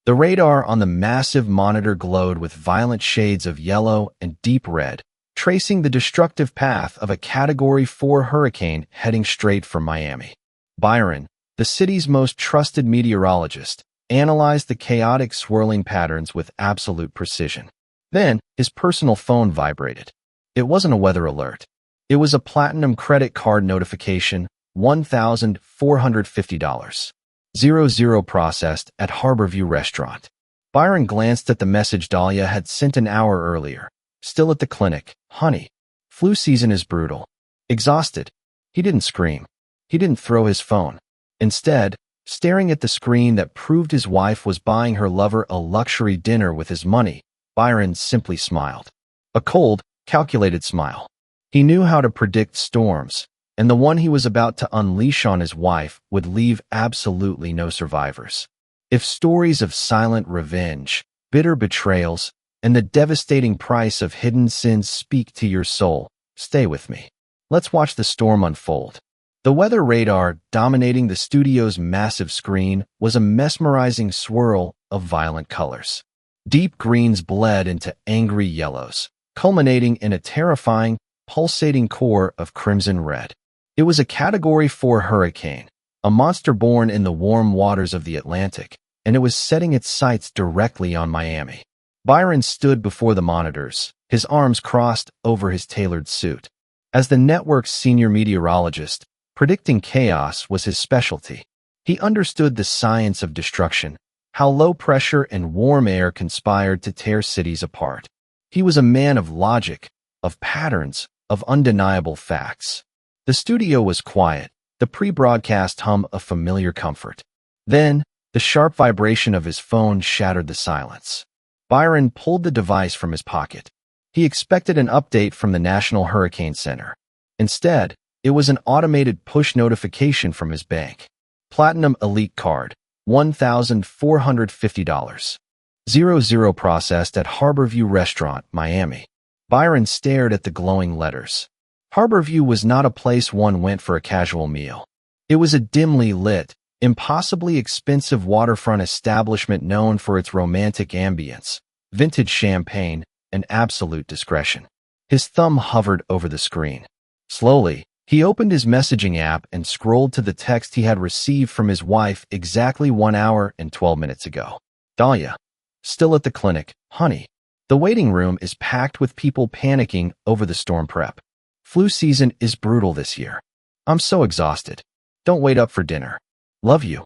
The radar on the massive monitor glowed with violent shades of yellow and deep red, tracing the destructive path of a Category 4 hurricane heading straight for Miami. Byron, the city's most trusted meteorologist, analyzed the chaotic swirling patterns with absolute precision. Then, his personal phone vibrated. It wasn't a weather alert. It was a platinum credit card notification, $1,450. 00 processed at Harborview Restaurant. Byron glanced at the message Dahlia had sent an hour earlier. Still at the clinic, honey. Flu season is brutal. Exhausted. He didn't scream. He didn't throw his phone. Instead, staring at the screen that proved his wife was buying her lover a luxury dinner with his money, Byron simply smiled. A cold, calculated smile. He knew how to predict storms, and the one he was about to unleash on his wife would leave absolutely no survivors. If stories of silent revenge, bitter betrayals, and the devastating price of hidden sins speak to your soul, stay with me. Let's watch the storm unfold. The weather radar dominating the studio's massive screen was a mesmerizing swirl of violent colors. Deep greens bled into angry yellows, culminating in a terrifying, pulsating core of crimson red. It was a Category 4 hurricane, a monster born in the warm waters of the Atlantic, and it was setting its sights directly on Miami. Byron stood before the monitors, his arms crossed over his tailored suit. As the network's senior meteorologist, predicting chaos was his specialty. He understood the science of destruction, how low pressure and warm air conspired to tear cities apart. He was a man of logic, of patterns, of undeniable facts. The studio was quiet, the pre-broadcast hum of familiar comfort. Then, the sharp vibration of his phone shattered the silence. Byron pulled the device from his pocket. He expected an update from the National Hurricane Center. Instead, it was an automated push notification from his bank. Platinum Elite Card, $1,450. 00 processed at Harborview Restaurant, Miami. Byron stared at the glowing letters. Harborview was not a place one went for a casual meal. It was a dimly lit, impossibly expensive waterfront establishment known for its romantic ambience, vintage champagne, and absolute discretion. His thumb hovered over the screen. Slowly, he opened his messaging app and scrolled to the text he had received from his wife exactly 1 hour and 12 minutes ago. Dahlia. Still at the clinic, honey. The waiting room is packed with people panicking over the storm prep. Flu season is brutal this year. I'm so exhausted. Don't wait up for dinner. Love you.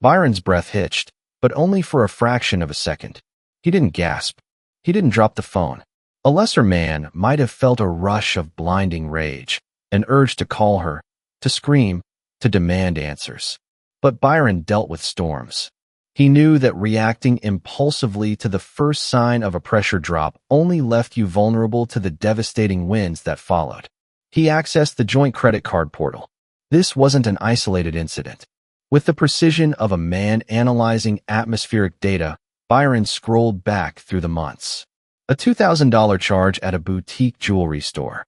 Byron's breath hitched, but only for a fraction of a second. He didn't gasp. He didn't drop the phone. A lesser man might have felt a rush of blinding rage, an urge to call her, to scream, to demand answers. But Byron dealt with storms. He knew that reacting impulsively to the first sign of a pressure drop only left you vulnerable to the devastating winds that followed. He accessed the joint credit card portal. This wasn't an isolated incident. With the precision of a man analyzing atmospheric data, Byron scrolled back through the months. A $2,000 charge at a boutique jewelry store.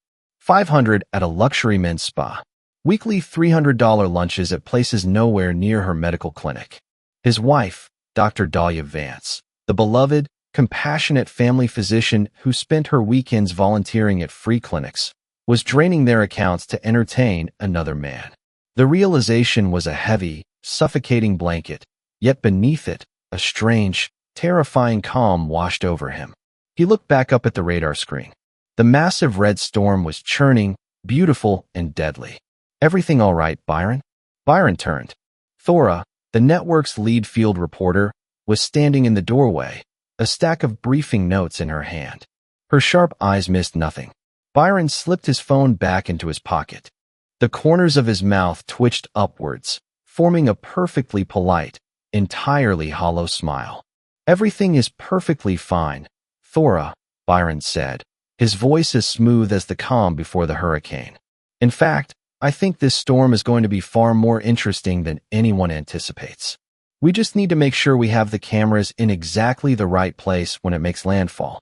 $500 at a luxury men's spa. Weekly $300 lunches at places nowhere near her medical clinic. His wife, Dr. Dahlia Vance, the beloved, compassionate family physician who spent her weekends volunteering at free clinics, was draining their accounts to entertain another man. The realization was a heavy, suffocating blanket, yet beneath it, a strange, terrifying calm washed over him. He looked back up at the radar screen. The massive red storm was churning, beautiful and deadly. Everything all right, Byron? Byron turned. Thora, the network's lead field reporter, was standing in the doorway, a stack of briefing notes in her hand. Her sharp eyes missed nothing. Byron slipped his phone back into his pocket. The corners of his mouth twitched upwards, forming a perfectly polite, entirely hollow smile. Everything is perfectly fine, Thora, Byron said, his voice as smooth as the calm before the hurricane. In fact, I think this storm is going to be far more interesting than anyone anticipates. We just need to make sure we have the cameras in exactly the right place when it makes landfall.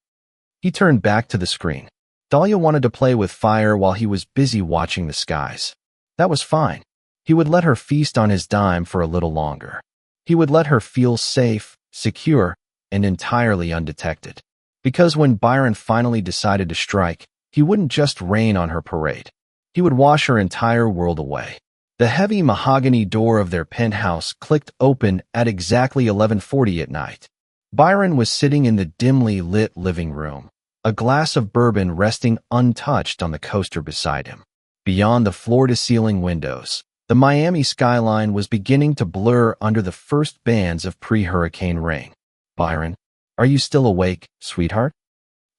He turned back to the screen. Dahlia wanted to play with fire while he was busy watching the skies. That was fine. He would let her feast on his dime for a little longer. He would let her feel safe, secure, and entirely undetected. Because when Byron finally decided to strike, he wouldn't just rain on her parade. He would wash her entire world away. The heavy mahogany door of their penthouse clicked open at exactly 11:40 at night. Byron was sitting in the dimly lit living room, a glass of bourbon resting untouched on the coaster beside him. Beyond the floor-to-ceiling windows, the Miami skyline was beginning to blur under the first bands of pre-hurricane rain. "Byron, are you still awake, sweetheart?"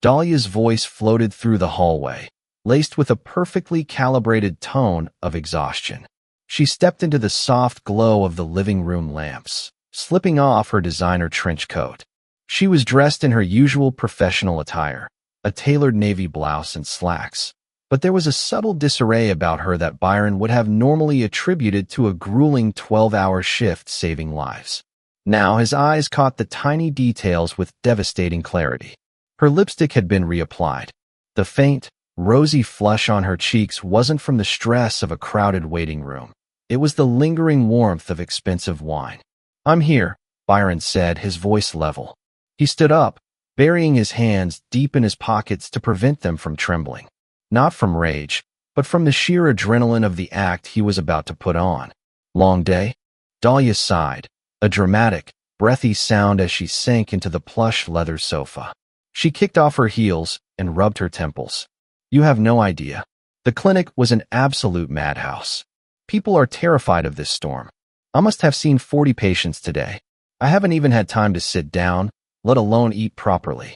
Dahlia's voice floated through the hallway, laced with a perfectly calibrated tone of exhaustion. She stepped into the soft glow of the living room lamps, slipping off her designer trench coat. She was dressed in her usual professional attire, a tailored navy blouse and slacks, but there was a subtle disarray about her that Byron would have normally attributed to a grueling 12-hour shift saving lives. Now his eyes caught the tiny details with devastating clarity. Her lipstick had been reapplied. The faint, rosy flush on her cheeks wasn't from the stress of a crowded waiting room. It was the lingering warmth of expensive wine. "I'm here," Byron said, his voice level. He stood up, burying his hands deep in his pockets to prevent them from trembling. Not from rage, but from the sheer adrenaline of the act he was about to put on. "Long day?" Dahlia sighed, a dramatic, breathy sound as she sank into the plush leather sofa. She kicked off her heels and rubbed her temples. "You have no idea. The clinic was an absolute madhouse. People are terrified of this storm. I must have seen 40 patients today. I haven't even had time to sit down, let alone eat properly."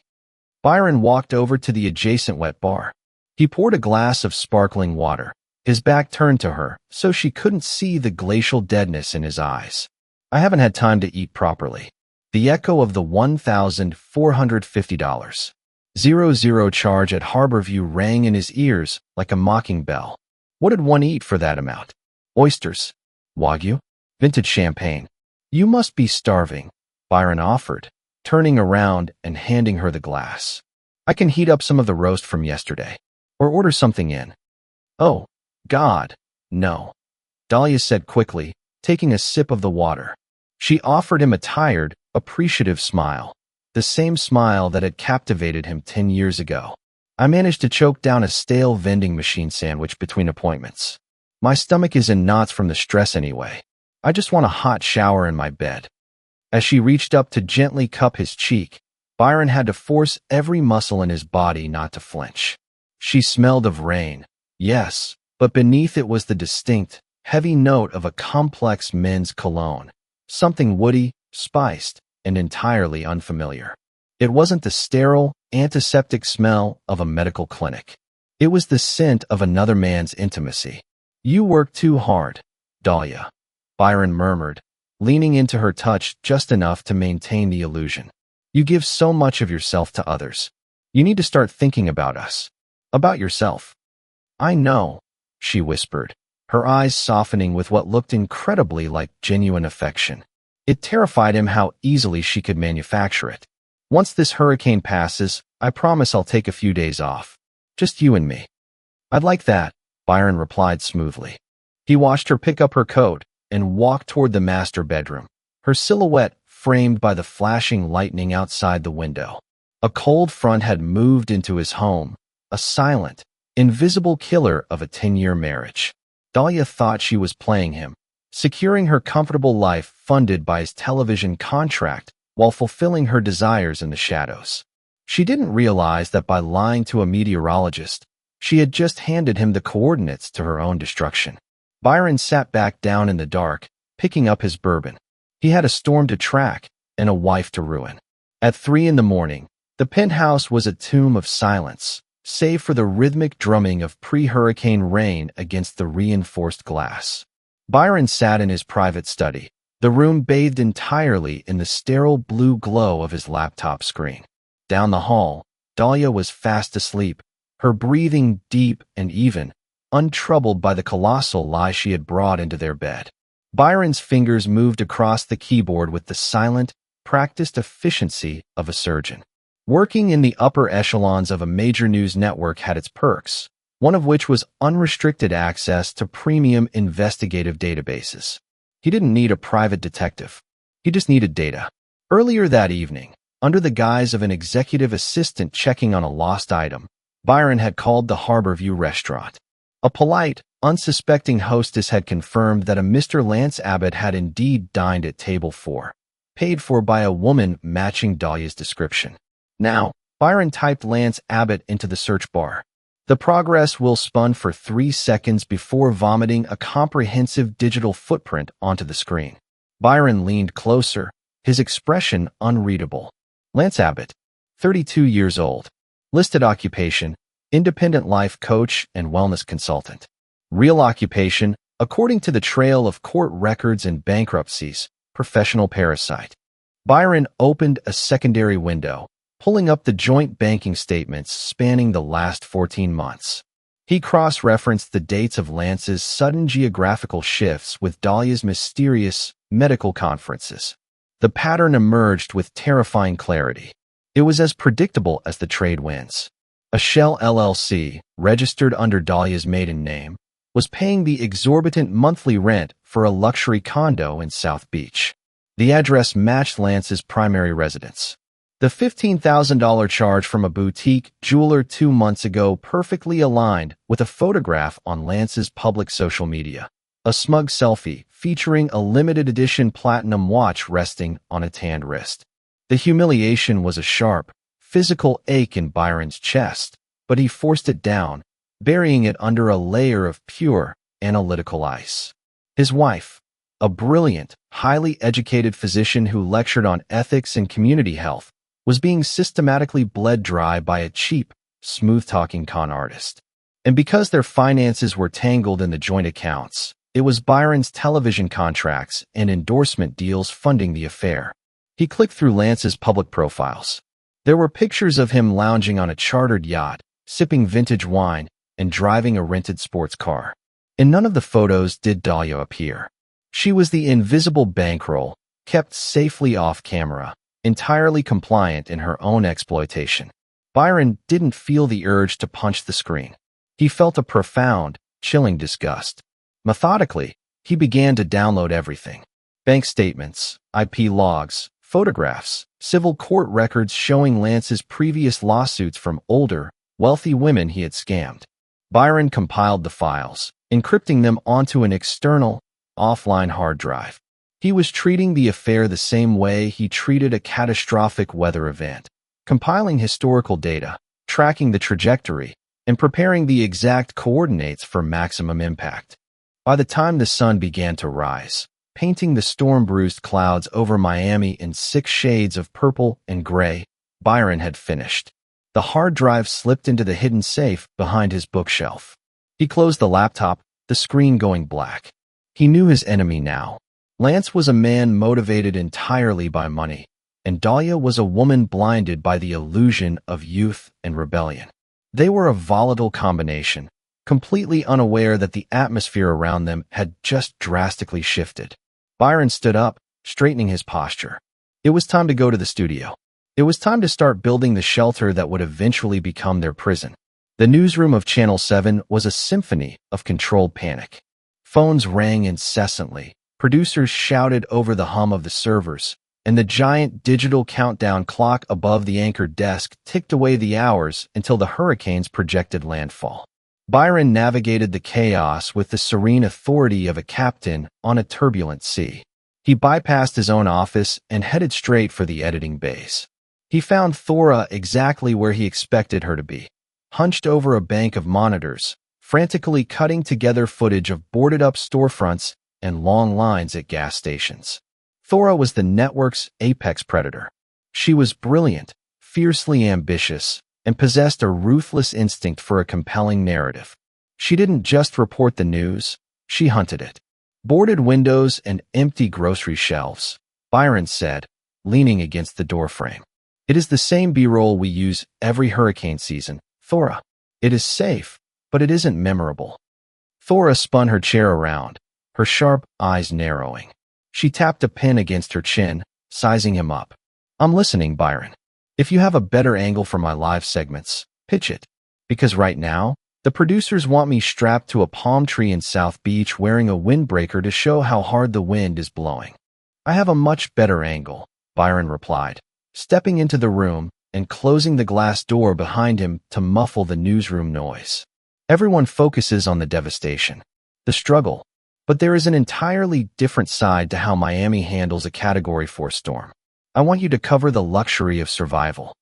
Byron walked over to the adjacent wet bar. He poured a glass of sparkling water, his back turned to her, so she couldn't see the glacial deadness in his eyes. "I haven't had time to eat properly." The echo of the $1,450.00 charge at Harborview rang in his ears like a mocking bell. What did one eat for that amount? Oysters? Wagyu? Vintage champagne? "You must be starving," Byron offered, turning around and handing her the glass. "I can heat up some of the roast from yesterday, or order something in." "Oh, God, no," Dahlia said quickly, taking a sip of the water. She offered him a tired, appreciative smile, the same smile that had captivated him 10 years ago. "I managed to choke down a stale vending machine sandwich between appointments. My stomach is in knots from the stress anyway. I just want a hot shower in my bed." As she reached up to gently cup his cheek, Byron had to force every muscle in his body not to flinch. She smelled of rain, yes, but beneath it was the distinct, heavy note of a complex men's cologne, something woody, spiced, and entirely unfamiliar. It wasn't the sterile, antiseptic smell of a medical clinic. It was the scent of another man's intimacy. "You work too hard, Dahlia," Byron murmured, leaning into her touch just enough to maintain the illusion. "You give so much of yourself to others. You need to start thinking about us. About yourself." "I know," she whispered, her eyes softening with what looked incredibly like genuine affection. It terrified him how easily she could manufacture it. "Once this hurricane passes, I promise I'll take a few days off. Just you and me." "I'd like that," Byron replied smoothly. He watched her pick up her coat and walk toward the master bedroom, her silhouette framed by the flashing lightning outside the window. A cold front had moved into his home, a silent, invisible killer of a 10-year marriage. Dahlia thought she was playing him, securing her comfortable life funded by his television contract while fulfilling her desires in the shadows. She didn't realize that by lying to a meteorologist, she had just handed him the coordinates to her own destruction. Byron sat back down in the dark, picking up his bourbon. He had a storm to track and a wife to ruin. At 3 a.m, the penthouse was a tomb of silence, save for the rhythmic drumming of pre-hurricane rain against the reinforced glass. Byron sat in his private study, the room bathed entirely in the sterile blue glow of his laptop screen. Down the hall, Dahlia was fast asleep, her breathing deep and even, untroubled by the colossal lie she had brought into their bed. Byron's fingers moved across the keyboard with the silent, practiced efficiency of a surgeon. Working in the upper echelons of a major news network had its perks, one of which was unrestricted access to premium investigative databases. He didn't need a private detective. He just needed data. Earlier that evening, under the guise of an executive assistant checking on a lost item, Byron had called the Harborview restaurant. A polite, unsuspecting hostess had confirmed that a Mr. Lance Abbott had indeed dined at table 4, paid for by a woman matching Dahlia's description. Now, Byron typed Lance Abbott into the search bar. The progress wheel spun for 3 seconds before vomiting a comprehensive digital footprint onto the screen. Byron leaned closer, his expression unreadable. Lance Abbott, 32 years old. Listed occupation, independent life coach and wellness consultant. Real occupation, according to the trail of court records and bankruptcies, professional parasite. Byron opened a secondary window, pulling up the joint banking statements spanning the last 14 months. He cross-referenced the dates of Lance's sudden geographical shifts with Dahlia's mysterious medical conferences. The pattern emerged with terrifying clarity. It was as predictable as the trade winds. A shell LLC, registered under Dahlia's maiden name, was paying the exorbitant monthly rent for a luxury condo in South Beach. The address matched Lance's primary residence. The $15,000 charge from a boutique jeweler 2 months ago perfectly aligned with a photograph on Lance's public social media. A smug selfie featuring a limited edition platinum watch resting on a tanned wrist. The humiliation was a sharp, physical ache in Byron's chest, but he forced it down, burying it under a layer of pure, analytical ice. His wife, a brilliant, highly educated physician who lectured on ethics and community health, was being systematically bled dry by a cheap, smooth-talking con artist. And because their finances were tangled in the joint accounts, it was Byron's television contracts and endorsement deals funding the affair. He clicked through Lance's public profiles. There were pictures of him lounging on a chartered yacht, sipping vintage wine, and driving a rented sports car. In none of the photos did Dahlia appear. She was the invisible bankroll, kept safely off camera, entirely compliant in her own exploitation. Byron didn't feel the urge to punch the screen. He felt a profound, chilling disgust. Methodically, he began to download everything. Bank statements, IP logs, photographs, civil court records showing Lance's previous lawsuits from older, wealthy women he had scammed. Byron compiled the files, encrypting them onto an external, offline hard drive. He was treating the affair the same way he treated a catastrophic weather event, compiling historical data, tracking the trajectory, and preparing the exact coordinates for maximum impact. By the time the sun began to rise, painting the storm-bruised clouds over Miami in 6 shades of purple and gray, Byron had finished. The hard drive slipped into the hidden safe behind his bookshelf. He closed the laptop, the screen going black. He knew his enemy now. Lance was a man motivated entirely by money, and Dahlia was a woman blinded by the illusion of youth and rebellion. They were a volatile combination, completely unaware that the atmosphere around them had just drastically shifted. Byron stood up, straightening his posture. It was time to go to the studio. It was time to start building the shelter that would eventually become their prison. The newsroom of Channel 7 was a symphony of controlled panic. Phones rang incessantly, producers shouted over the hum of the servers, and the giant digital countdown clock above the anchor desk ticked away the hours until the hurricane's projected landfall. Byron navigated the chaos with the serene authority of a captain on a turbulent sea. He bypassed his own office and headed straight for the editing bays. He found Thora exactly where he expected her to be, hunched over a bank of monitors, frantically cutting together footage of boarded-up storefronts and long lines at gas stations. Thora was the network's apex predator. She was brilliant, fiercely ambitious, and possessed a ruthless instinct for a compelling narrative. She didn't just report the news, she hunted it. Boarded windows and empty grocery shelves, Byron said, leaning against the doorframe. It is the same B-roll we use every hurricane season, Thora. It is safe, but it isn't memorable. Thora spun her chair around, her sharp eyes narrowing. She tapped a pen against her chin, sizing him up. I'm listening, Byron. If you have a better angle for my live segments, pitch it. Because right now, the producers want me strapped to a palm tree in South Beach wearing a windbreaker to show how hard the wind is blowing. I have a much better angle, Byron replied, stepping into the room and closing the glass door behind him to muffle the newsroom noise. Everyone focuses on the devastation, the struggle, but there is an entirely different side to how Miami handles a Category 4 storm. I want you to cover the luxury of survival.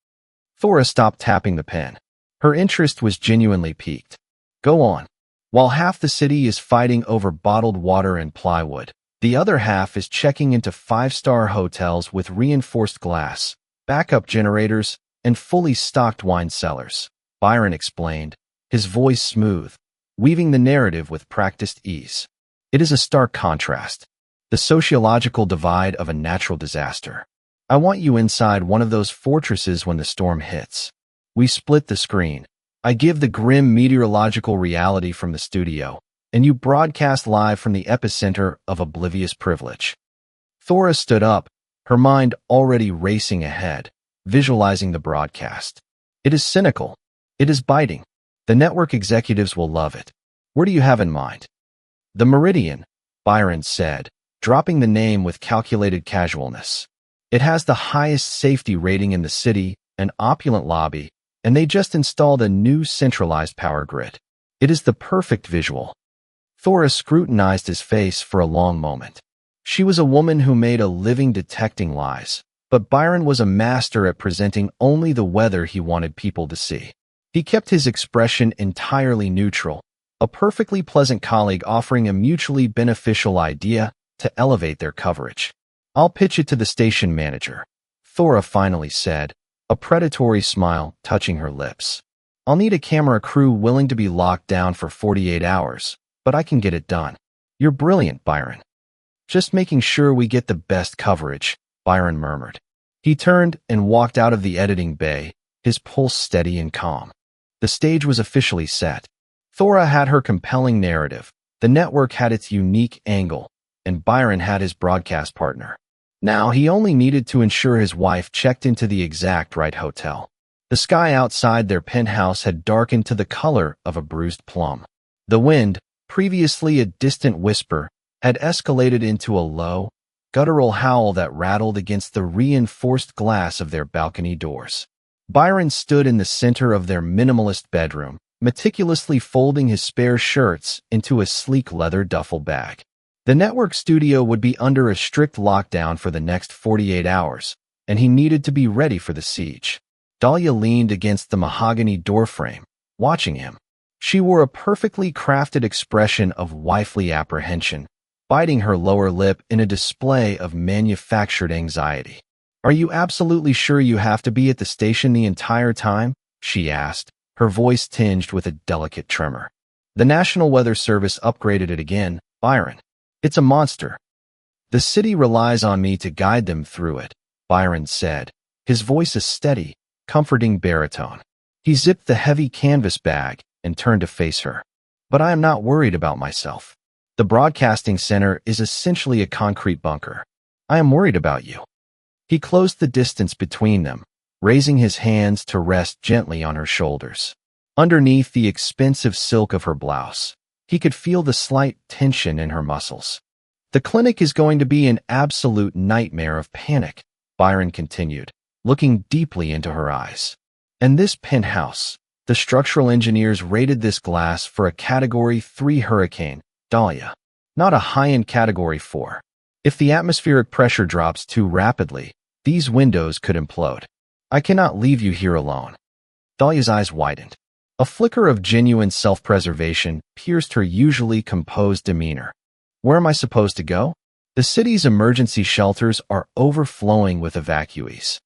Thora stopped tapping the pen. Her interest was genuinely piqued. Go on. While half the city is fighting over bottled water and plywood, the other half is checking into five-star hotels with reinforced glass, backup generators, and fully stocked wine cellars, Byron explained, his voice smooth, weaving the narrative with practiced ease. It is a stark contrast, the sociological divide of a natural disaster. I want you inside one of those fortresses when the storm hits. We split the screen. I give the grim meteorological reality from the studio, and you broadcast live from the epicenter of oblivious privilege. Thora stood up, her mind already racing ahead, visualizing the broadcast. It is cynical. It is biting. The network executives will love it. Where do you have in mind? The Meridian, Byron said, dropping the name with calculated casualness. It has the highest safety rating in the city, an opulent lobby, and they just installed a new centralized power grid. It is the perfect visual. Thora scrutinized his face for a long moment. She was a woman who made a living detecting lies, but Byron was a master at presenting only the weather he wanted people to see. He kept his expression entirely neutral, a perfectly pleasant colleague offering a mutually beneficial idea to elevate their coverage. I'll pitch it to the station manager, Thora finally said, a predatory smile touching her lips. I'll need a camera crew willing to be locked down for 48 hours, but I can get it done. You're brilliant, Byron. Just making sure we get the best coverage, Byron murmured. He turned and walked out of the editing bay, his pulse steady and calm. The stage was officially set. Thora had her compelling narrative, the network had its unique angle, and Byron had his broadcast partner. Now he only needed to ensure his wife checked into the exact right hotel. The sky outside their penthouse had darkened to the color of a bruised plum. The wind, previously a distant whisper, had escalated into a low, guttural howl that rattled against the reinforced glass of their balcony doors. Byron stood in the center of their minimalist bedroom, meticulously folding his spare shirts into a sleek leather duffel bag. The network studio would be under a strict lockdown for the next 48 hours, and he needed to be ready for the siege. Dahlia leaned against the mahogany doorframe, watching him. She wore a perfectly crafted expression of wifely apprehension, biting her lower lip in a display of manufactured anxiety. Are you absolutely sure you have to be at the station the entire time? She asked, her voice tinged with a delicate tremor. The National Weather Service upgraded it again, Byron. It's a monster. The city relies on me to guide them through it, Byron said, his voice a steady, comforting baritone. He zipped the heavy canvas bag and turned to face her. But I am not worried about myself. The broadcasting center is essentially a concrete bunker. I am worried about you. He closed the distance between them, raising his hands to rest gently on her shoulders. Underneath the expensive silk of her blouse, he could feel the slight tension in her muscles. The clinic is going to be an absolute nightmare of panic, Byron continued, looking deeply into her eyes. And this penthouse, the structural engineers rated this glass for a Category 3 hurricane, Dahlia, not a high-end Category 4. If the atmospheric pressure drops too rapidly, these windows could implode. I cannot leave you here alone. Dahlia's eyes widened. A flicker of genuine self-preservation pierced her usually composed demeanor. Where am I supposed to go? The city's emergency shelters are overflowing with evacuees.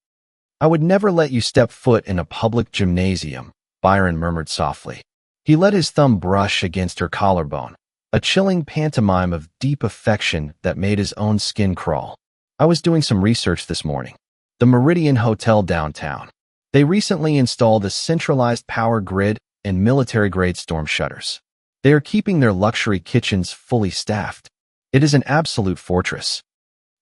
I would never let you step foot in a public gymnasium, Byron murmured softly. He let his thumb brush against her collarbone, a chilling pantomime of deep affection that made his own skin crawl. I was doing some research this morning. The Meridian Hotel downtown. They recently installed a centralized power grid and military-grade storm shutters. They are keeping their luxury kitchens fully staffed. It is an absolute fortress.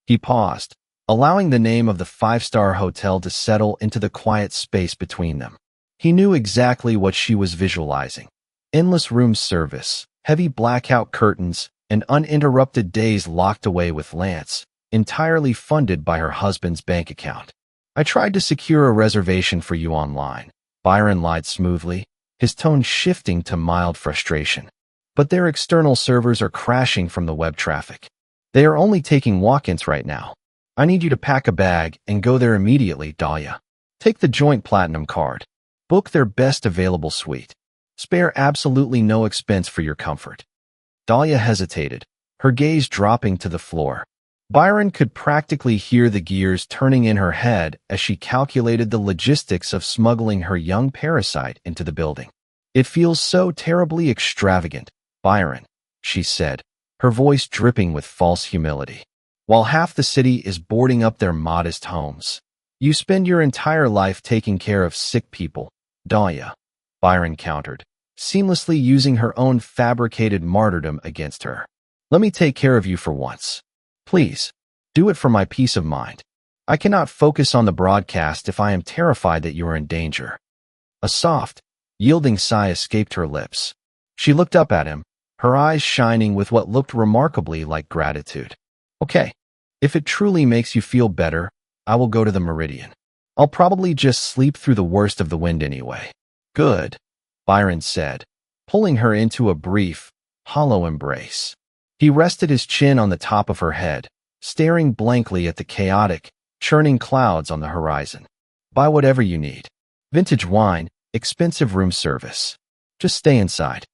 He paused, allowing the name of the five-star hotel to settle into the quiet space between them. He knew exactly what she was visualizing. Endless room service, heavy blackout curtains, and uninterrupted days locked away with Lance, entirely funded by her husband's bank account. I tried to secure a reservation for you online. Byron lied smoothly, his tone shifting to mild frustration. But their external servers are crashing from the web traffic. They are only taking walk-ins right now. I need you to pack a bag and go there immediately, Dahlia. Take the joint platinum card. Book their best available suite. Spare absolutely no expense for your comfort. Dahlia hesitated, her gaze dropping to the floor. Byron could practically hear the gears turning in her head as she calculated the logistics of smuggling her young parasite into the building. It feels so terribly extravagant, Byron, she said, her voice dripping with false humility. While half the city is boarding up their modest homes, you spend your entire life taking care of sick people, Dahlia, Byron countered, seamlessly using her own fabricated martyrdom against her. Let me take care of you for once. Please, do it for my peace of mind. I cannot focus on the broadcast if I am terrified that you are in danger. A soft, yielding sigh escaped her lips. She looked up at him, her eyes shining with what looked remarkably like gratitude. Okay, if it truly makes you feel better, I will go to the Meridian. I'll probably just sleep through the worst of the wind anyway. Good, Byron said, pulling her into a brief, hollow embrace. He rested his chin on the top of her head, staring blankly at the chaotic, churning clouds on the horizon. Buy whatever you need. Vintage wine, expensive room service. Just stay inside.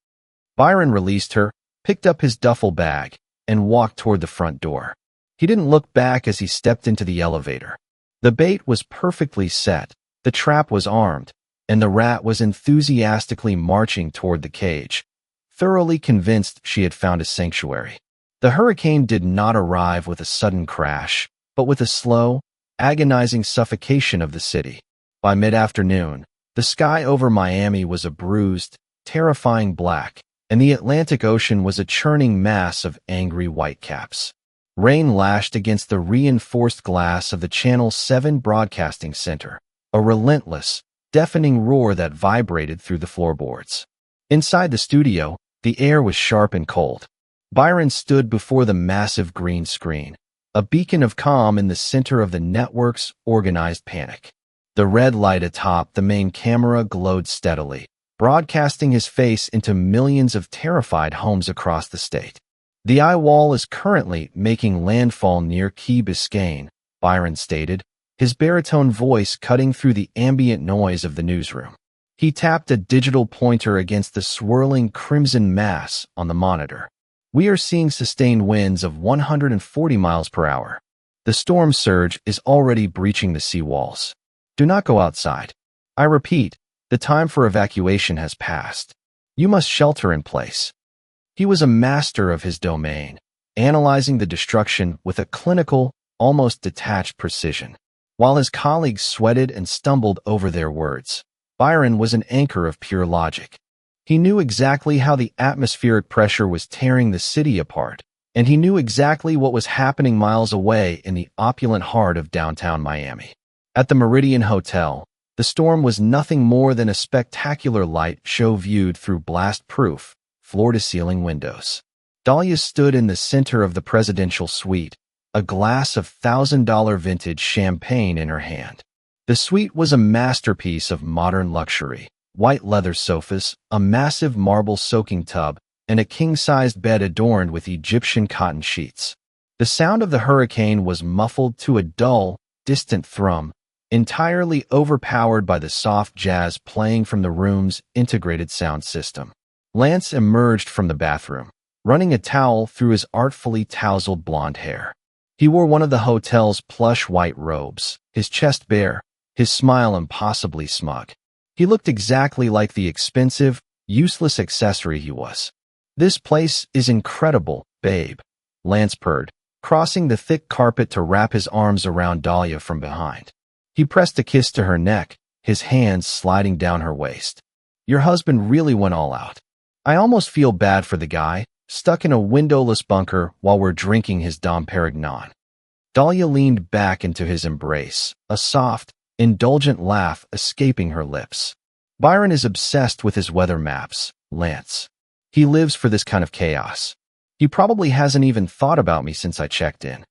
Byron released her, picked up his duffel bag, and walked toward the front door. He didn't look back as he stepped into the elevator. The bait was perfectly set, the trap was armed, and the rat was enthusiastically marching toward the cage, thoroughly convinced she had found a sanctuary. The hurricane did not arrive with a sudden crash, but with a slow, agonizing suffocation of the city. By mid-afternoon, the sky over Miami was a bruised, terrifying black, and the Atlantic Ocean was a churning mass of angry whitecaps. Rain lashed against the reinforced glass of the Channel 7 Broadcasting Center, a relentless, deafening roar that vibrated through the floorboards. Inside the studio, the air was sharp and cold. Byron stood before the massive green screen, a beacon of calm in the center of the network's organized panic. The red light atop the main camera glowed steadily, broadcasting his face into millions of terrified homes across the state. The eye wall is currently making landfall near Key Biscayne, Byron stated, his baritone voice cutting through the ambient noise of the newsroom. He tapped a digital pointer against the swirling crimson mass on the monitor. We are seeing sustained winds of 140 miles per hour. The storm surge is already breaching the seawalls. Do not go outside. I repeat, the time for evacuation has passed. You must shelter in place. He was a master of his domain, analyzing the destruction with a clinical, almost detached precision. While his colleagues sweated and stumbled over their words, Byron was an anchor of pure logic. He knew exactly how the atmospheric pressure was tearing the city apart, and he knew exactly what was happening miles away in the opulent heart of downtown Miami. At the Meridian Hotel, the storm was nothing more than a spectacular light show viewed through blast-proof, floor-to-ceiling windows. Dahlia stood in the center of the presidential suite, a glass of $1,000 vintage champagne in her hand. The suite was a masterpiece of modern luxury. White leather sofas, a massive marble soaking tub, and a king-sized bed adorned with Egyptian cotton sheets. The sound of the hurricane was muffled to a dull, distant thrum, entirely overpowered by the soft jazz playing from the room's integrated sound system. Lance emerged from the bathroom, running a towel through his artfully tousled blonde hair. He wore one of the hotel's plush white robes, his chest bare, his smile impossibly smug. He looked exactly like the expensive, useless accessory he was. This place is incredible, babe, Lance purred, crossing the thick carpet to wrap his arms around Dahlia from behind. He pressed a kiss to her neck, his hands sliding down her waist. Your husband really went all out. I almost feel bad for the guy, stuck in a windowless bunker while we're drinking his Dom Perignon. Dahlia leaned back into his embrace, a soft, indulgent laugh escaping her lips. Byron is obsessed with his weather maps, Lance. He lives for this kind of chaos. He probably hasn't even thought about me since I checked in.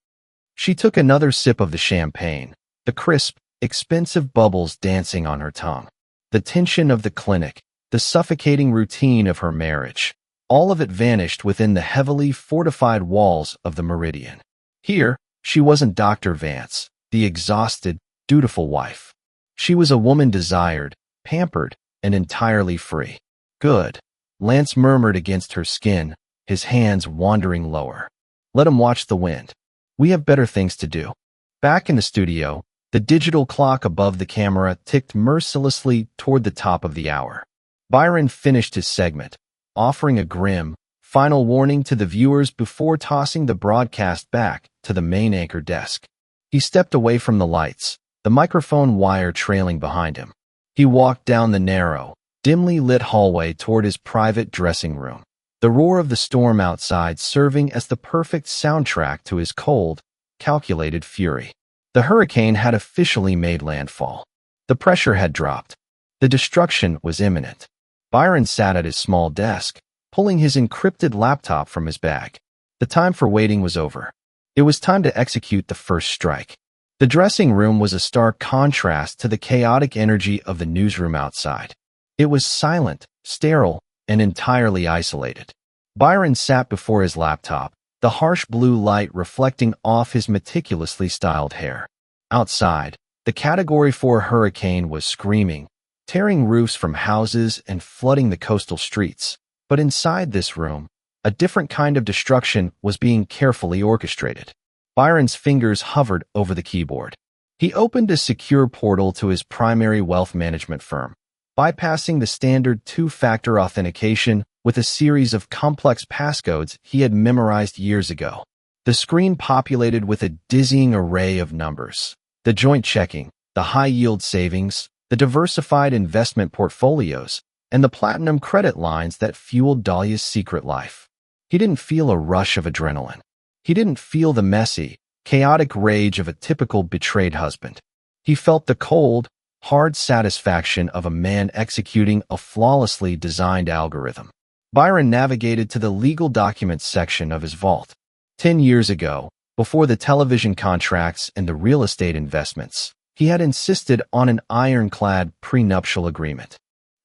She took another sip of the champagne, the crisp, expensive bubbles dancing on her tongue. The tension of the clinic, the suffocating routine of her marriage, all of it vanished within the heavily fortified walls of the Meridian. Here, she wasn't Dr. Vance, the exhausted, dutiful wife. She was a woman desired, pampered, and entirely free. Good. Lance murmured against her skin, his hands wandering lower. Let him watch the wind. We have better things to do. Back in the studio, the digital clock above the camera ticked mercilessly toward the top of the hour. Byron finished his segment, offering a grim, final warning to the viewers before tossing the broadcast back to the main anchor desk. He stepped away from the lights, the microphone wire trailing behind him. He walked down the narrow, dimly lit hallway toward his private dressing room, the roar of the storm outside serving as the perfect soundtrack to his cold, calculated fury. The hurricane had officially made landfall. The pressure had dropped. The destruction was imminent. Byron sat at his small desk, pulling his encrypted laptop from his bag. The time for waiting was over. It was time to execute the first strike. The dressing room was a stark contrast to the chaotic energy of the newsroom outside. It was silent, sterile, and entirely isolated. Byron sat before his laptop, the harsh blue light reflecting off his meticulously styled hair. Outside, the Category 4 hurricane was screaming, tearing roofs from houses and flooding the coastal streets. But inside this room, a different kind of destruction was being carefully orchestrated. Byron's fingers hovered over the keyboard. He opened a secure portal to his primary wealth management firm, bypassing the standard two-factor authentication with a series of complex passcodes he had memorized years ago. The screen populated with a dizzying array of numbers. The joint checking, the high-yield savings, the diversified investment portfolios, and the platinum credit lines that fueled Dahlia's secret life. He didn't feel a rush of adrenaline. He didn't feel the messy, chaotic rage of a typical betrayed husband. He felt the cold, hard satisfaction of a man executing a flawlessly designed algorithm. Byron navigated to the legal documents section of his vault. 10 years ago, before the television contracts and the real estate investments, he had insisted on an ironclad prenuptial agreement.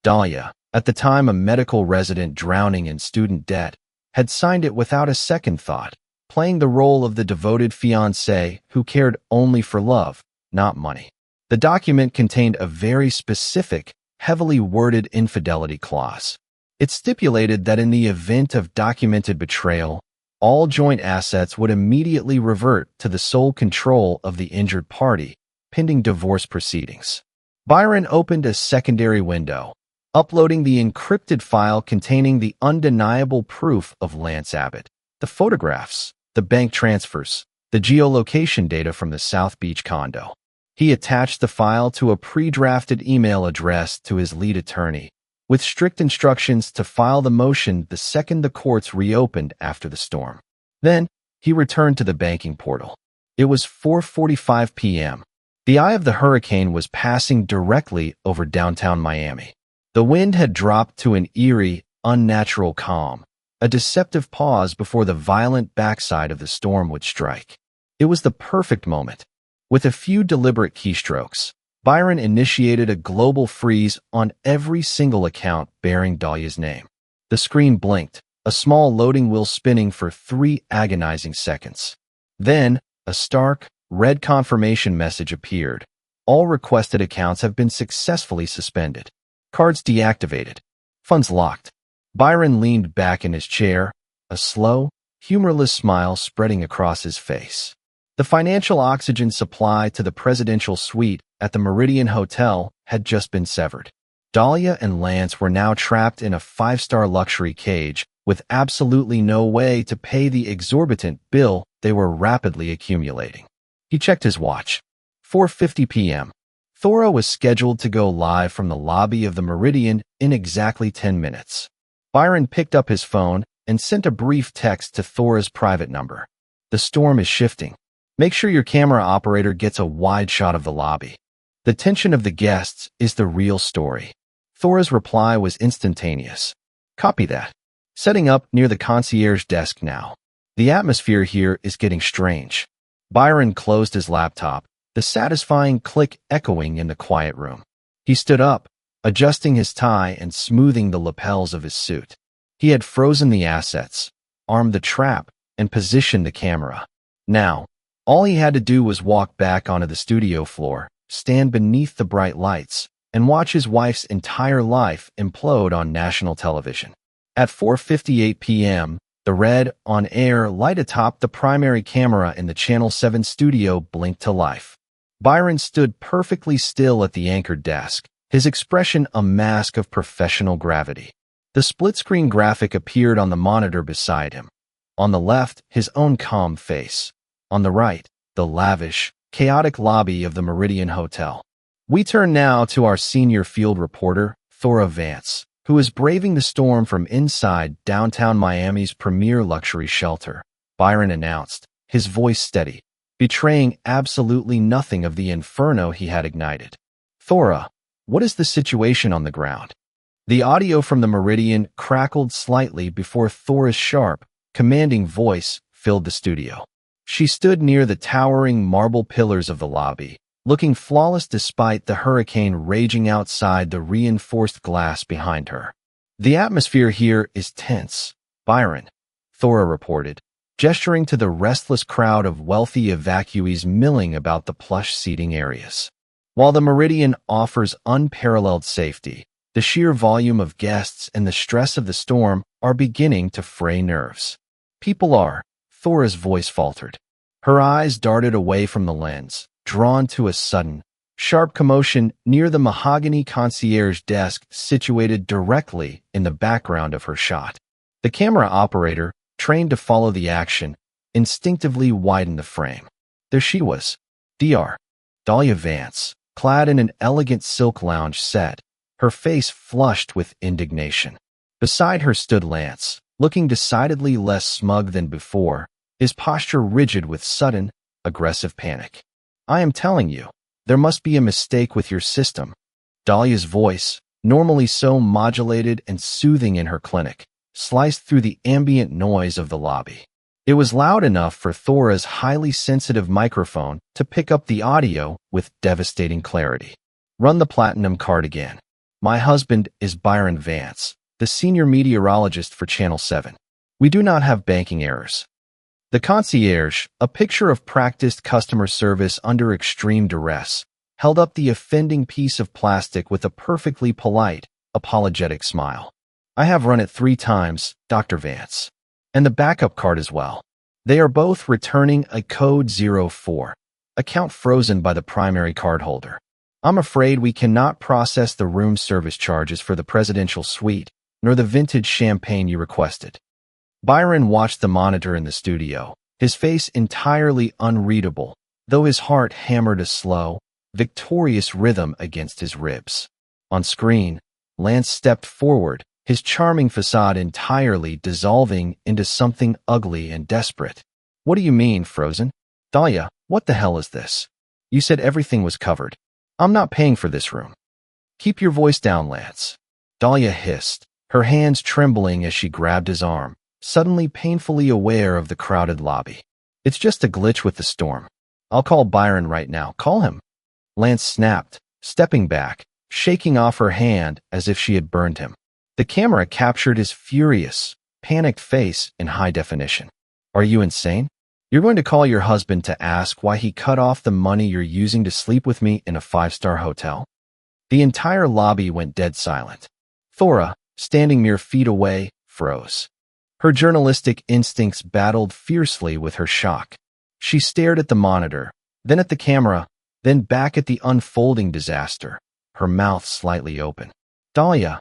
Dahlia, at the time a medical resident drowning in student debt, had signed it without a second thought, playing the role of the devoted fiancé who cared only for love, not money. The document contained a very specific, heavily worded infidelity clause. It stipulated that in the event of documented betrayal, all joint assets would immediately revert to the sole control of the injured party, pending divorce proceedings. Byron opened a secondary window, uploading the encrypted file containing the undeniable proof of Lance Abbott, the photographs, the bank transfers, the geolocation data from the South Beach condo. He attached the file to a pre-drafted email address to his lead attorney, with strict instructions to file the motion the second the courts reopened after the storm. Then, he returned to the banking portal. It was 4:45 p.m. The eye of the hurricane was passing directly over downtown Miami. The wind had dropped to an eerie, unnatural calm, a deceptive pause before the violent backside of the storm would strike. It was the perfect moment. With a few deliberate keystrokes, Byron initiated a global freeze on every single account bearing Dahlia's name. The screen blinked, a small loading wheel spinning for 3 agonizing seconds. Then, a stark, red confirmation message appeared. All requested accounts have been successfully suspended. Cards deactivated. Funds locked. Byron leaned back in his chair, a slow, humorless smile spreading across his face. The financial oxygen supply to the presidential suite at the Meridian Hotel had just been severed. Dahlia and Lance were now trapped in a 5-star luxury cage with absolutely no way to pay the exorbitant bill they were rapidly accumulating. He checked his watch. 4:50 p.m. Thora was scheduled to go live from the lobby of the Meridian in exactly 10 minutes. Byron picked up his phone and sent a brief text to Thora's private number. The storm is shifting. Make sure your camera operator gets a wide shot of the lobby. The tension of the guests is the real story. Thora's reply was instantaneous. Copy that. Setting up near the concierge desk now. The atmosphere here is getting strange. Byron closed his laptop, the satisfying click echoing in the quiet room. He stood up, adjusting his tie and smoothing the lapels of his suit. He had frozen the assets, armed the trap, and positioned the camera. Now, all he had to do was walk back onto the studio floor, stand beneath the bright lights, and watch his wife's entire life implode on national television. At 4:58 p.m., the red, on-air light atop the primary camera in the Channel 7 studio blinked to life. Byron stood perfectly still at the anchored desk, his expression a mask of professional gravity. The split-screen graphic appeared on the monitor beside him. On the left, his own calm face. On the right, the lavish, chaotic lobby of the Meridian Hotel. We turn now to our senior field reporter, Thora Vance, who is braving the storm from inside downtown Miami's premier luxury shelter, Byron announced, his voice steady, betraying absolutely nothing of the inferno he had ignited. Thora, what is the situation on the ground? The audio from the Meridian crackled slightly before Thora's sharp, commanding voice filled the studio. She stood near the towering marble pillars of the lobby, looking flawless despite the hurricane raging outside the reinforced glass behind her. The atmosphere here is tense, Byron, Thora reported, gesturing to the restless crowd of wealthy evacuees milling about the plush seating areas. While the Meridian offers unparalleled safety, the sheer volume of guests and the stress of the storm are beginning to fray nerves. People are, Thora's voice faltered. Her eyes darted away from the lens, drawn to a sudden, sharp commotion near the mahogany concierge desk situated directly in the background of her shot. The camera operator, trained to follow the action, instinctively widened the frame. There she was, Dr. Dahlia Vance, clad in an elegant silk lounge set, her face flushed with indignation. Beside her stood Lance, looking decidedly less smug than before, his posture rigid with sudden, aggressive panic. I am telling you, there must be a mistake with your system. Dahlia's voice, normally so modulated and soothing in her clinic, sliced through the ambient noise of the lobby. It was loud enough for Thora's highly sensitive microphone to pick up the audio with devastating clarity. Run the platinum card again. My husband is Byron Vance, the senior meteorologist for Channel 7. We do not have banking errors. The concierge, a picture of practiced customer service under extreme duress, held up the offending piece of plastic with a perfectly polite, apologetic smile. I have run it 3 times, Dr. Vance. And the backup card as well. They are both returning a code 04, account frozen by the primary cardholder. I'm afraid we cannot process the room service charges for the presidential suite, nor the vintage champagne you requested. Byron watched the monitor in the studio, his face entirely unreadable, though his heart hammered a slow, victorious rhythm against his ribs. On screen, Lance stepped forward, his charming facade entirely dissolving into something ugly and desperate. What do you mean, frozen? Dahlia, what the hell is this? You said everything was covered. I'm not paying for this room. Keep your voice down, Lance. Dahlia hissed, her hands trembling as she grabbed his arm, suddenly painfully aware of the crowded lobby. It's just a glitch with the storm. I'll call Byron right now. Call him. Lance snapped, stepping back, shaking off her hand as if she had burned him. The camera captured his furious, panicked face in high definition. Are you insane? You're going to call your husband to ask why he cut off the money you're using to sleep with me in a 5-star hotel? The entire lobby went dead silent. Thora, standing mere feet away, froze. Her journalistic instincts battled fiercely with her shock. She stared at the monitor, then at the camera, then back at the unfolding disaster, her mouth slightly open. Dahlia,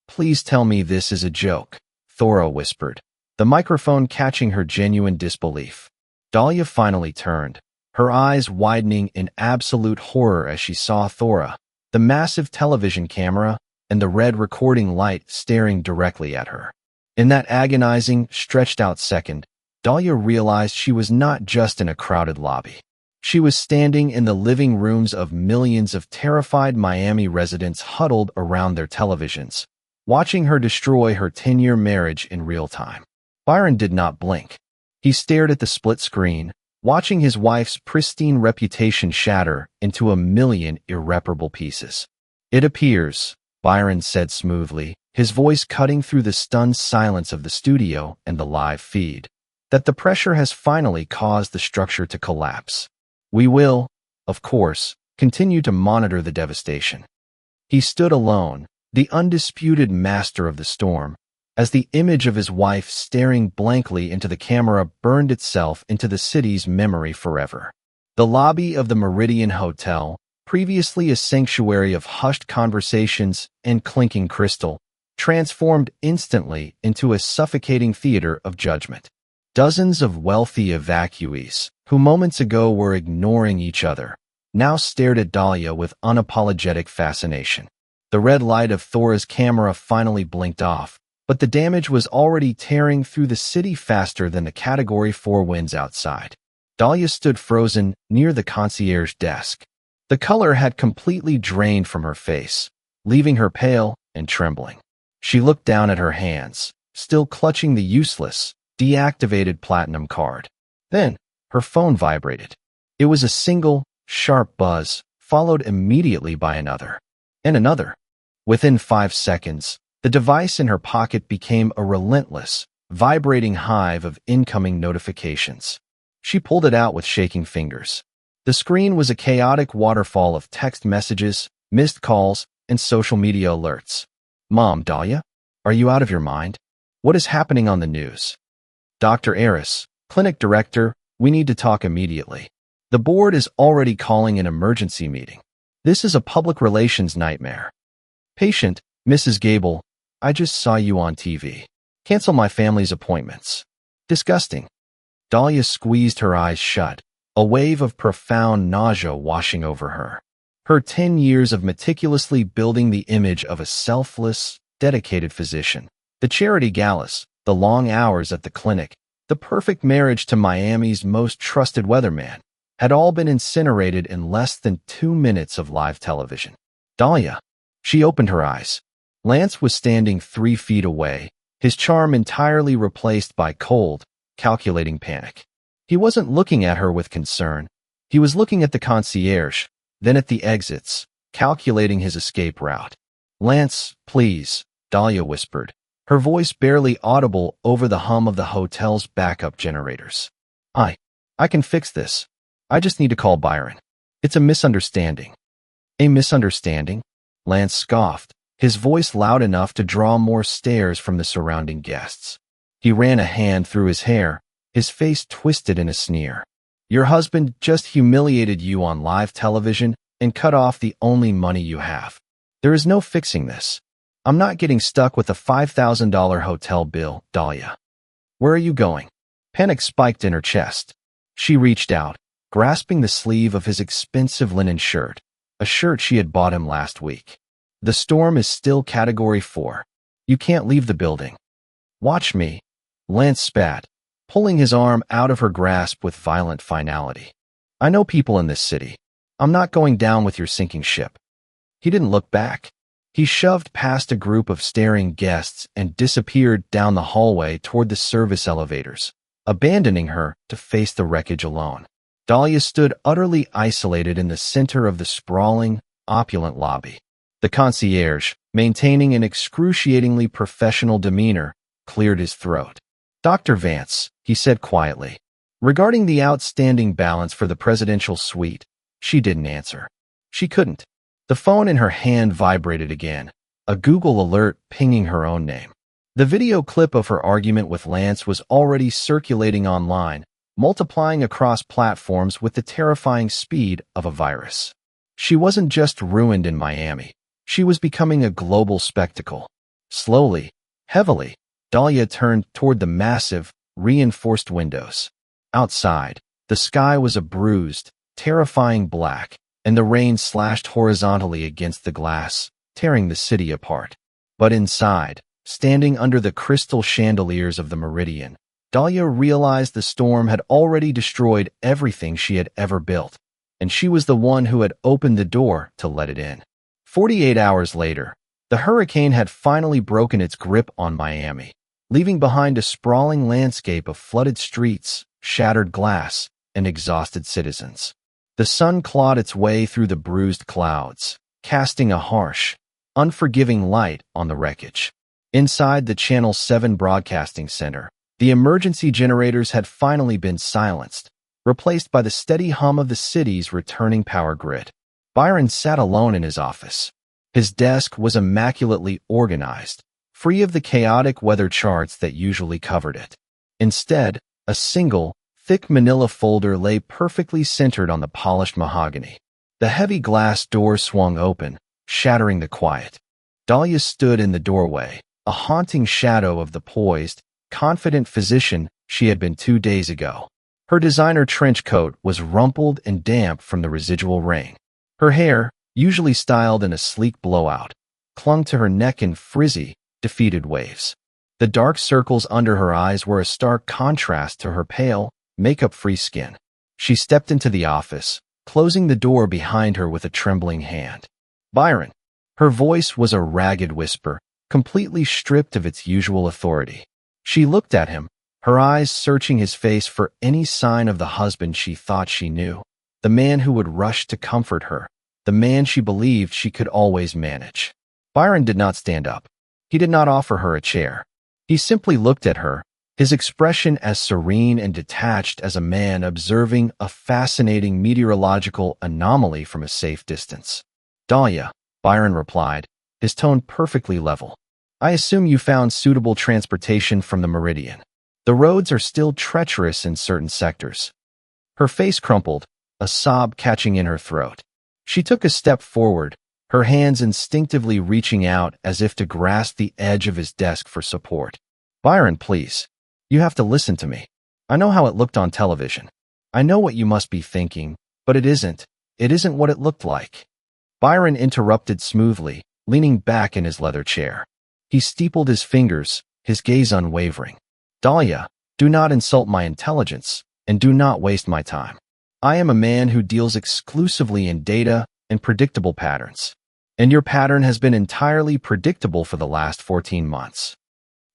please tell me this is a joke, Thora whispered, the microphone catching her genuine disbelief. Dahlia finally turned, her eyes widening in absolute horror as she saw Thora, the massive television camera, and the red recording light staring directly at her. In that agonizing, stretched-out second, Dahlia realized she was not just in a crowded lobby. She was standing in the living rooms of millions of terrified Miami residents huddled around their televisions, watching her destroy her 10-year marriage in real time. Byron did not blink. He stared at the split screen, watching his wife's pristine reputation shatter into a million irreparable pieces. "It appears," Byron said smoothly, his voice cutting through the stunned silence of the studio and the live feed, "that the pressure has finally caused the structure to collapse. We will, of course, continue to monitor the devastation." He stood alone, the undisputed master of the storm, as the image of his wife staring blankly into the camera burned itself into the city's memory forever. The lobby of the Meridian Hotel, previously a sanctuary of hushed conversations and clinking crystal, transformed instantly into a suffocating theater of judgment. Dozens of wealthy evacuees, who moments ago were ignoring each other, now stared at Dahlia with unapologetic fascination. The red light of Thora's camera finally blinked off, but the damage was already tearing through the city faster than the Category 4 winds outside. Dahlia stood frozen near the concierge desk. The color had completely drained from her face, leaving her pale and trembling. She looked down at her hands, still clutching the useless, deactivated platinum card. Then, her phone vibrated. It was a single, sharp buzz, followed immediately by another. And another. Within 5 seconds, the device in her pocket became a relentless, vibrating hive of incoming notifications. She pulled it out with shaking fingers. The screen was a chaotic waterfall of text messages, missed calls, and social media alerts. "Mom, Dahlia? Are you out of your mind? What is happening on the news?" "Dr. Aris, clinic director, we need to talk immediately. The board is already calling an emergency meeting. This is a public relations nightmare." "Patient, Mrs. Gable, I just saw you on TV. Cancel my family's appointments." "Disgusting." Dahlia squeezed her eyes shut, a wave of profound nausea washing over her. Her 10 years of meticulously building the image of a selfless, dedicated physician, the charity galas, the long hours at the clinic, the perfect marriage to Miami's most trusted weatherman, had all been incinerated in less than 2 minutes of live television. "Dahlia." She opened her eyes. Lance was standing 3 feet away, his charm entirely replaced by cold, calculating panic. He wasn't looking at her with concern. He was looking at the concierge, then at the exits, calculating his escape route. "Lance, please," Dahlia whispered, her voice barely audible over the hum of the hotel's backup generators. I can fix this. I just need to call Byron. It's a misunderstanding." "A misunderstanding?" Lance scoffed, his voice loud enough to draw more stares from the surrounding guests. He ran a hand through his hair, his face twisted in a sneer. "Your husband just humiliated you on live television and cut off the only money you have. There is no fixing this. I'm not getting stuck with a $5,000 hotel bill, Dahlia." "Where are you going?" Panic spiked in her chest. She reached out, grasping the sleeve of his expensive linen shirt, a shirt she had bought him last week. "The storm is still Category 4. You can't leave the building." "Watch me," Lance spat, pulling his arm out of her grasp with violent finality. "I know people in this city. I'm not going down with your sinking ship." He didn't look back. He shoved past a group of staring guests and disappeared down the hallway toward the service elevators, abandoning her to face the wreckage alone. Dahlia stood utterly isolated in the center of the sprawling, opulent lobby. The concierge, maintaining an excruciatingly professional demeanor, cleared his throat. "Dr. Vance," he said quietly. Regarding the outstanding balance for the presidential suite, she didn't answer. She couldn't. The phone in her hand vibrated again, a Google alert pinging her own name. The video clip of her argument with Lance was already circulating online, multiplying across platforms with the terrifying speed of a virus. She wasn't just ruined in Miami. She was becoming a global spectacle. Slowly, heavily, Dahlia turned toward the massive, reinforced windows. Outside, the sky was a bruised, terrifying black, and the rain slashed horizontally against the glass, tearing the city apart. But inside, standing under the crystal chandeliers of the Meridian, Dahlia realized the storm had already destroyed everything she had ever built, and she was the one who had opened the door to let it in. 48 hours later, the hurricane had finally broken its grip on Miami, leaving behind a sprawling landscape of flooded streets, shattered glass, and exhausted citizens. The sun clawed its way through the bruised clouds, casting a harsh, unforgiving light on the wreckage. Inside the Channel 7 Broadcasting Center, the emergency generators had finally been silenced, replaced by the steady hum of the city's returning power grid. Byron sat alone in his office. His desk was immaculately organized, free of the chaotic weather charts that usually covered it. Instead, a single, thick manila folder lay perfectly centered on the polished mahogany. The heavy glass door swung open, shattering the quiet. Dahlia stood in the doorway, a haunting shadow of the poised, confident physician she had been 2 days ago. Her designer trench coat was rumpled and damp from the residual rain. Her hair, usually styled in a sleek blowout, clung to her neck in frizzy, defeated waves. The dark circles under her eyes were a stark contrast to her pale, makeup-free skin. She stepped into the office, closing the door behind her with a trembling hand. "Byron." Her voice was a ragged whisper, completely stripped of its usual authority. She looked at him, her eyes searching his face for any sign of the husband she thought she knew, the man who would rush to comfort her, the man she believed she could always manage. Byron did not stand up. He did not offer her a chair. He simply looked at her, his expression as serene and detached as a man observing a fascinating meteorological anomaly from a safe distance. "Dahlia," Byron replied, his tone perfectly level. "I assume you found suitable transportation from the Meridian. The roads are still treacherous in certain sectors." Her face crumpled, a sob catching in her throat. She took a step forward, her hands instinctively reaching out as if to grasp the edge of his desk for support. "Byron, please. You have to listen to me. I know how it looked on television. I know what you must be thinking, but it isn't. It isn't what it looked like." Byron interrupted smoothly, leaning back in his leather chair. He steepled his fingers, his gaze unwavering. "Dahlia, do not insult my intelligence, and do not waste my time. I am a man who deals exclusively in data and predictable patterns. And your pattern has been entirely predictable for the last 14 months.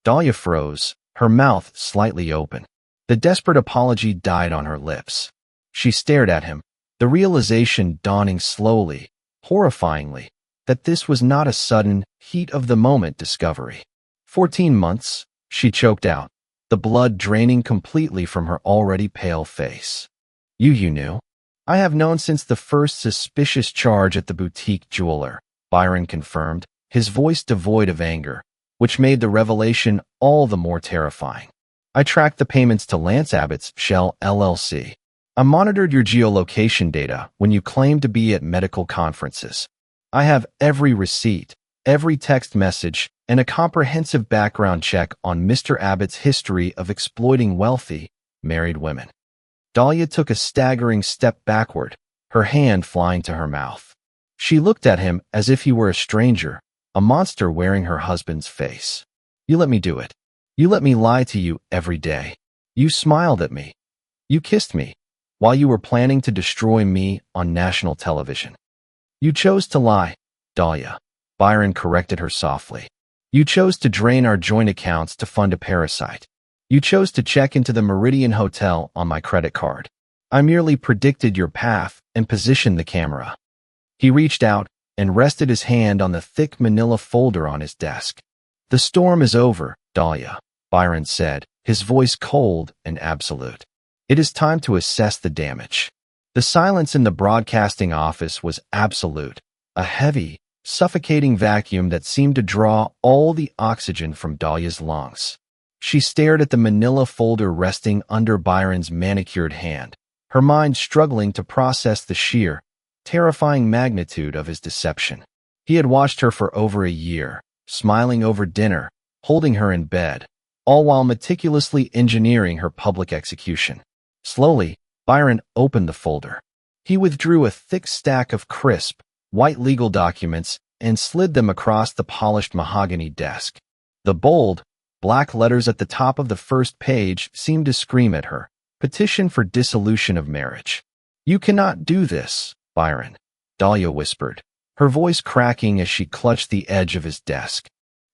Dahlia froze, her mouth slightly open. The desperate apology died on her lips. She stared at him, the realization dawning slowly, horrifyingly, that this was not a sudden, heat-of-the-moment discovery. 14 months, she choked out, the blood draining completely from her already pale face. You knew. "I have known since the first suspicious charge at the boutique jeweler," Byron confirmed, his voice devoid of anger, which made the revelation all the more terrifying. "I tracked the payments to Lance Abbott's Shell LLC. I monitored your geolocation data when you claimed to be at medical conferences. I have every receipt, every text message, and a comprehensive background check on Mr. Abbott's history of exploiting wealthy, married women." Dahlia took a staggering step backward, her hand flying to her mouth. She looked at him as if he were a stranger, a monster wearing her husband's face. "You let me do it. You let me lie to you every day. You smiled at me. You kissed me, while you were planning to destroy me on national television. You chose to lie, Dahlia," Byron corrected her softly. "You chose to drain our joint accounts to fund a parasite. You chose to check into the Meridian Hotel on my credit card. I merely predicted your path and positioned the camera." He reached out and rested his hand on the thick manila folder on his desk. "The storm is over, Dahlia," Byron said, his voice cold and absolute. "It is time to assess the damage." The silence in the broadcasting office was absolute, a heavy, suffocating vacuum that seemed to draw all the oxygen from Dahlia's lungs. She stared at the manila folder resting under Byron's manicured hand, her mind struggling to process the sheer, terrifying magnitude of his deception. He had watched her for over a year, smiling over dinner, holding her in bed, all while meticulously engineering her public execution. Slowly, Byron opened the folder. He withdrew a thick stack of crisp, white legal documents and slid them across the polished mahogany desk. The bold, black letters at the top of the first page seemed to scream at her, "Petition for dissolution of marriage." "You cannot do this, Byron," Dahlia whispered, her voice cracking as she clutched the edge of his desk.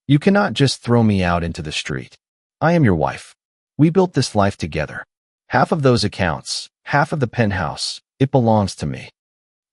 "You cannot just throw me out into the street. I am your wife. We built this life together. Half of those accounts, half of the penthouse, it belongs to me.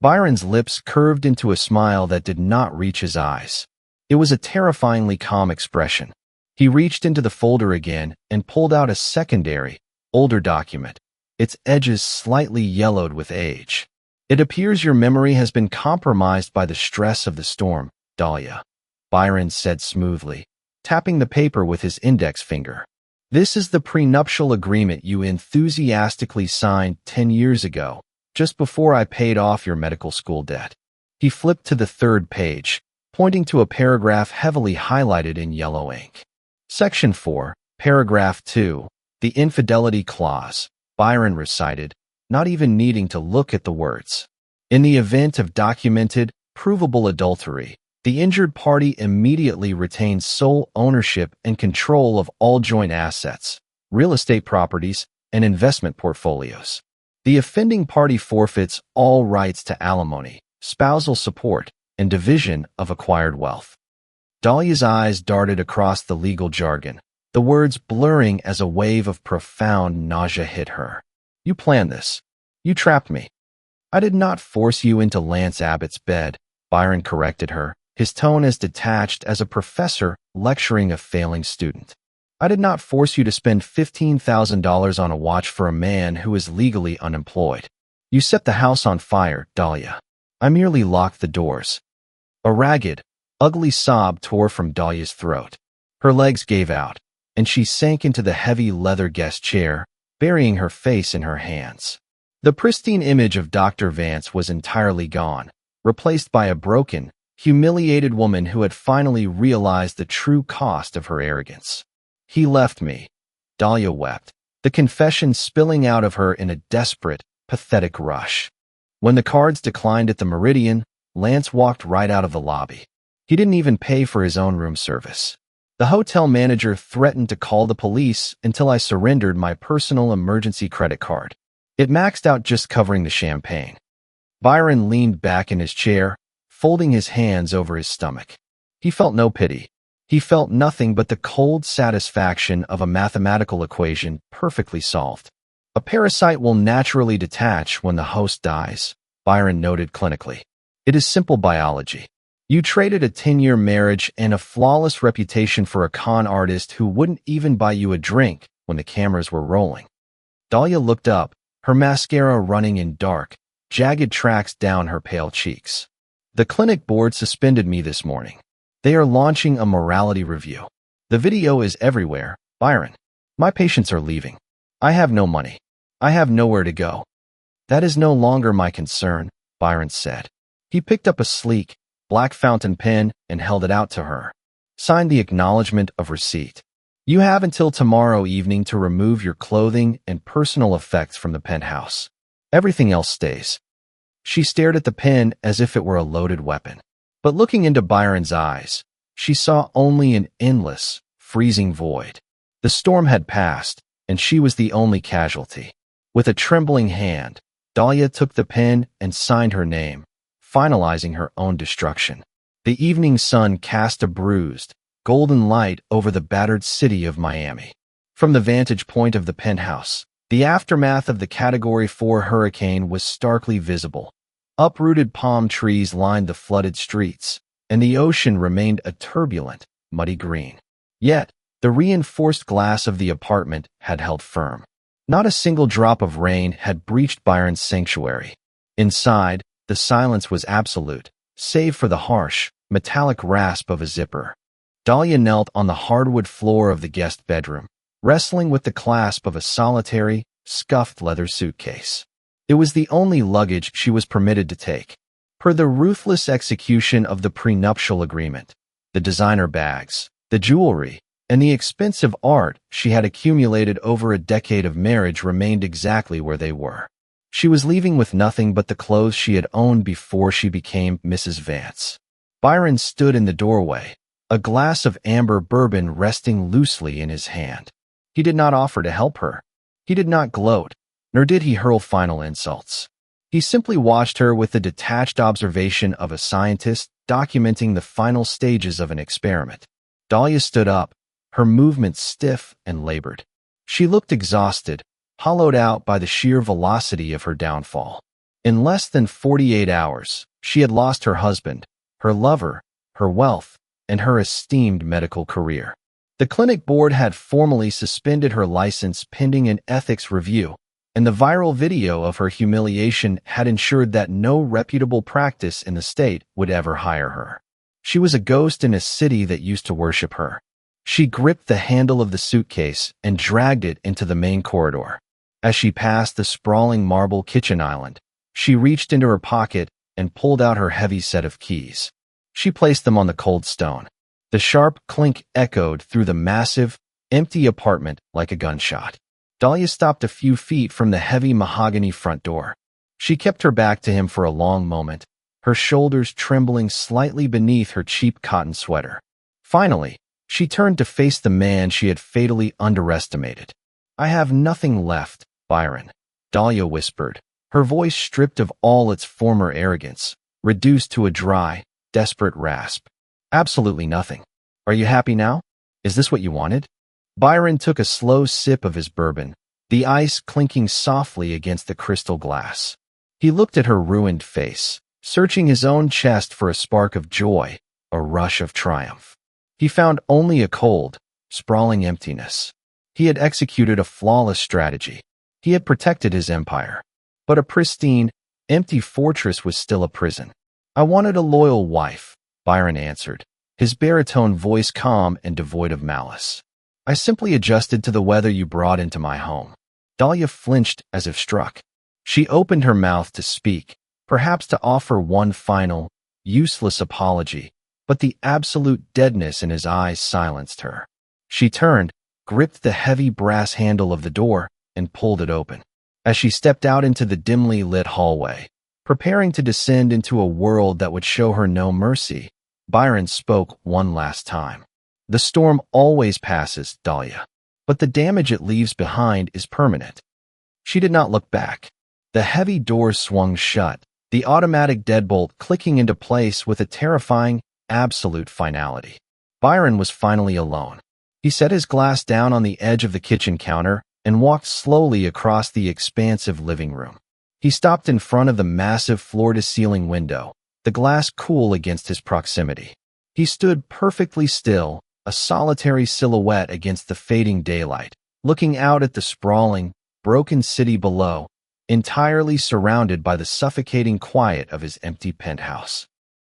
Byron's lips curved into a smile that did not reach his eyes. It was a terrifyingly calm expression. He reached into the folder again and pulled out a secondary, older document, its edges slightly yellowed with age. It appears your memory has been compromised by the stress of the storm, Dahlia, Byron said smoothly, tapping the paper with his index finger. This is the prenuptial agreement you enthusiastically signed 10 years ago, just before I paid off your medical school debt. He flipped to the third page, pointing to a paragraph heavily highlighted in yellow ink. Section 4, Paragraph 2, the infidelity clause, Byron recited, not even needing to look at the words. In the event of documented, provable adultery, the injured party immediately retains sole ownership and control of all joint assets, real estate properties, and investment portfolios. The offending party forfeits all rights to alimony, spousal support, and division of acquired wealth. Dahlia's eyes darted across the legal jargon, the words blurring as a wave of profound nausea hit her. You planned this. You trapped me. I did not force you into Lance Abbott's bed, Byron corrected her, his tone as detached as a professor lecturing a failing student. I did not force you to spend $15,000 on a watch for a man who is legally unemployed. You set the house on fire, Dahlia. I merely locked the doors. A ragged, ugly sob tore from Dahlia's throat. Her legs gave out, and she sank into the heavy leather guest chair, burying her face in her hands. The pristine image of Dr. Vance was entirely gone, replaced by a broken, humiliated woman who had finally realized the true cost of her arrogance. He left me, Dahlia wept, the confession spilling out of her in a desperate, pathetic rush. When the cards declined at the Meridian, Lance walked right out of the lobby. He didn't even pay for his own room service. The hotel manager threatened to call the police until I surrendered my personal emergency credit card. It maxed out just covering the champagne. Byron leaned back in his chair, folding his hands over his stomach. He felt no pity. He felt nothing but the cold satisfaction of a mathematical equation perfectly solved. A parasite will naturally detach when the host dies, Byron noted clinically. It is simple biology. You traded a 10-year marriage and a flawless reputation for a con artist who wouldn't even buy you a drink when the cameras were rolling. Dahlia looked up, her mascara running in dark, jagged tracks down her pale cheeks. The clinic board suspended me this morning. They are launching a morality review. The video is everywhere, Byron. My patients are leaving. I have no money. I have nowhere to go. That is no longer my concern, Byron said. He picked up a sleek, black fountain pen and held it out to her. Signed the acknowledgement of receipt. You have until tomorrow evening to remove your clothing and personal effects from the penthouse. Everything else stays. She stared at the pen as if it were a loaded weapon. But looking into Byron's eyes, she saw only an endless, freezing void. The storm had passed, and she was the only casualty. With a trembling hand, Dahlia took the pen and signed her name, finalizing her own destruction. The evening sun cast a bruised, golden light over the battered city of Miami. From the vantage point of the penthouse, the aftermath of the Category 4 hurricane was starkly visible. Uprooted palm trees lined the flooded streets, and the ocean remained a turbulent, muddy green. Yet, the reinforced glass of the apartment had held firm. Not a single drop of rain had breached Byron's sanctuary. Inside, the silence was absolute, save for the harsh, metallic rasp of a zipper. Dahlia knelt on the hardwood floor of the guest bedroom, wrestling with the clasp of a solitary, scuffed leather suitcase. It was the only luggage she was permitted to take. Per the ruthless execution of the prenuptial agreement, the designer bags, the jewelry, and the expensive art she had accumulated over a decade of marriage remained exactly where they were. She was leaving with nothing but the clothes she had owned before she became Mrs. Vance. Byron stood in the doorway, a glass of amber bourbon resting loosely in his hand. He did not offer to help her. He did not gloat, nor did he hurl final insults. He simply watched her with the detached observation of a scientist documenting the final stages of an experiment. Dahlia stood up, her movements stiff and labored. She looked exhausted, hollowed out by the sheer velocity of her downfall. In less than 48 hours, she had lost her husband, her lover, her wealth, and her esteemed medical career. The clinic board had formally suspended her license pending an ethics review, and the viral video of her humiliation had ensured that no reputable practice in the state would ever hire her. She was a ghost in a city that used to worship her. She gripped the handle of the suitcase and dragged it into the main corridor. As she passed the sprawling marble kitchen island, she reached into her pocket and pulled out her heavy set of keys. She placed them on the cold stone. The sharp clink echoed through the massive, empty apartment like a gunshot. Dahlia stopped a few feet from the heavy mahogany front door. She kept her back to him for a long moment, her shoulders trembling slightly beneath her cheap cotton sweater. Finally, she turned to face the man she had fatally underestimated. "I have nothing left, Byron," Dahlia whispered, her voice stripped of all its former arrogance, reduced to a dry, desperate rasp. "Absolutely nothing. Are you happy now? Is this what you wanted?" Byron took a slow sip of his bourbon, the ice clinking softly against the crystal glass. He looked at her ruined face, searching his own chest for a spark of joy, a rush of triumph. He found only a cold, sprawling emptiness. He had executed a flawless strategy. He had protected his empire. But a pristine, empty fortress was still a prison. "I wanted a loyal wife," Byron answered, his baritone voice calm and devoid of malice. "I simply adjusted to the weather you brought into my home." Dahlia flinched as if struck. She opened her mouth to speak, perhaps to offer one final, useless apology, but the absolute deadness in his eyes silenced her. She turned, gripped the heavy brass handle of the door, and pulled it open. As she stepped out into the dimly lit hallway, preparing to descend into a world that would show her no mercy, Byron spoke one last time. "The storm always passes, Dahlia, but the damage it leaves behind is permanent." She did not look back. The heavy doors swung shut, the automatic deadbolt clicking into place with a terrifying, absolute finality. Byron was finally alone. He set his glass down on the edge of the kitchen counter and walked slowly across the expansive living room. He stopped in front of the massive floor-to-ceiling window, the glass cool against his proximity. He stood perfectly still, a solitary silhouette against the fading daylight, looking out at the sprawling, broken city below, entirely surrounded by the suffocating quiet of his empty penthouse.